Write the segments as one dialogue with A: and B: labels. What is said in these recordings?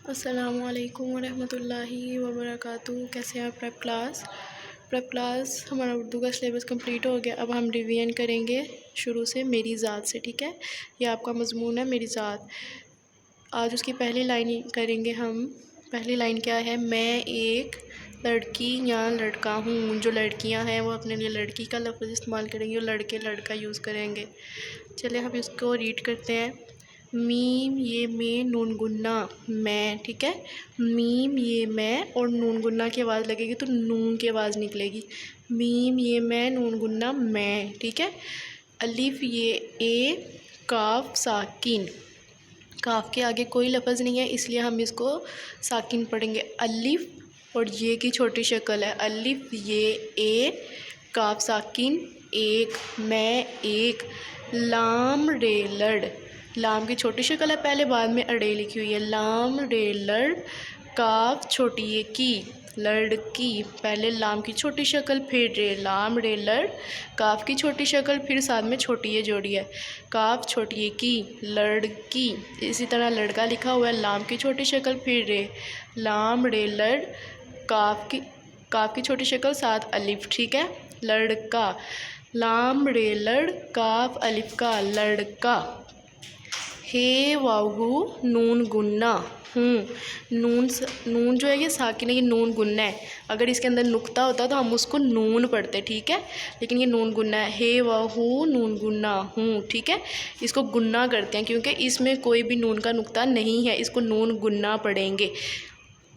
A: अस्सलामुअलैकुम वरहमतुल्लाहि वबरकातुहू। कैसे हैं प्रेप क्लास हमारा उर्दू का सिलेबस कंप्लीट हो गया। अब हम रिवीजन करेंगे शुरू से मेरी ज़ात से। ठीक है, ये आपका मज़मून है मेरी ज़ात। आज उसकी पहली लाइन करेंगे हम। पहली लाइन क्या है? मैं एक लड़की या लड़का हूँ। जो लड़कियाँ हैं वो अपने लिए लड़की का लफ्ज़ इस्तेमाल करेंगे और लड़के लड़का यूज़ करेंगे। चलिए हम इसको रीड करते हैं। मीम ये में नून गुन्ना मैं। ठीक है, मीम ये मैं और नून गुन्ना की आवाज़ लगेगी तो नून की आवाज़ निकलेगी। मीम ये मैं नून गुन्ना मैं। ठीक है, अलिफ ये ए काफ साकिन। काफ के आगे कोई लफ्ज़ नहीं है इसलिए हम इसको साकिन पढ़ेंगे। अलिफ और ये की छोटी शक्ल है। अलिफ ये ए काफ साकिन एक मैं एक। लाम रे लड़, लाम की छोटी शक्ल है पहले, बाद में अड़े लिखी हुई है। लाम रे लड़ काफ छोटी ये की लड़की। पहले लाम की छोटी शक्ल फिर रे, लाम रे लड़ काफ की छोटी शक्ल फिर साथ में छोटी ये जोड़ी है। काफ छोटी ये की लड़की। इसी तरह लड़का लिखा हुआ है, लाम की छोटी शक्ल फिर रे, लाम रे लड़ काफ की छोटी शक्ल साथ अलिफ। ठीक है, लड़का। लाम रे लड़ काफ अलिफ का लड़का। हे वाहू नून गुन्ना हूँ। नून जो है ये साकिन है, ये नून गुन्ना है। अगर इसके अंदर नुक्ता होता तो हम उसको नून पढ़ते। ठीक है, लेकिन ये नून गुन्ना है। हे वाहू नून गुन्ना हूँ। ठीक है, इसको गुन्ना करते हैं क्योंकि इसमें कोई भी नून का नुक्ता नहीं है, इसको नून गुन्ना पढ़ेंगे।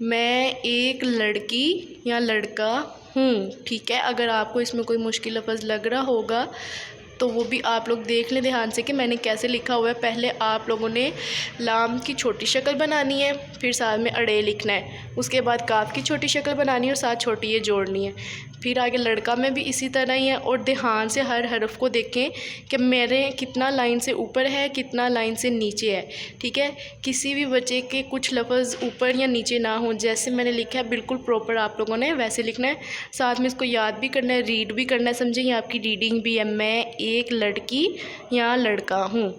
A: मैं एक लड़की या लड़का हूँ। ठीक है, अगर आपको इसमें कोई मुश्किल लफ्ज़ लग रहा होगा तो वो भी आप लोग देख लें ध्यान से कि मैंने कैसे लिखा हुआ है। पहले आप लोगों ने लाम की छोटी शक्ल बनानी है, फिर साथ में अड़े लिखना है। उसके बाद काफ की छोटी शक्ल बनानी है और साथ छोटी ये जोड़नी है। फिर आगे लड़का में भी इसी तरह ही है। और ध्यान से हर हरफ को देखें कि मेरे कितना लाइन से ऊपर है कितना लाइन से नीचे है। ठीक है, किसी भी बच्चे के कुछ लफ्ज़ ऊपर या नीचे ना हो, जैसे मैंने लिखा है बिल्कुल प्रॉपर आप लोगों ने वैसे लिखना है। साथ में इसको याद भी करना है, रीड भी करना है। समझे, ये आपकी रीडिंग भी है। मैं एक लड़की या लड़का हूँ।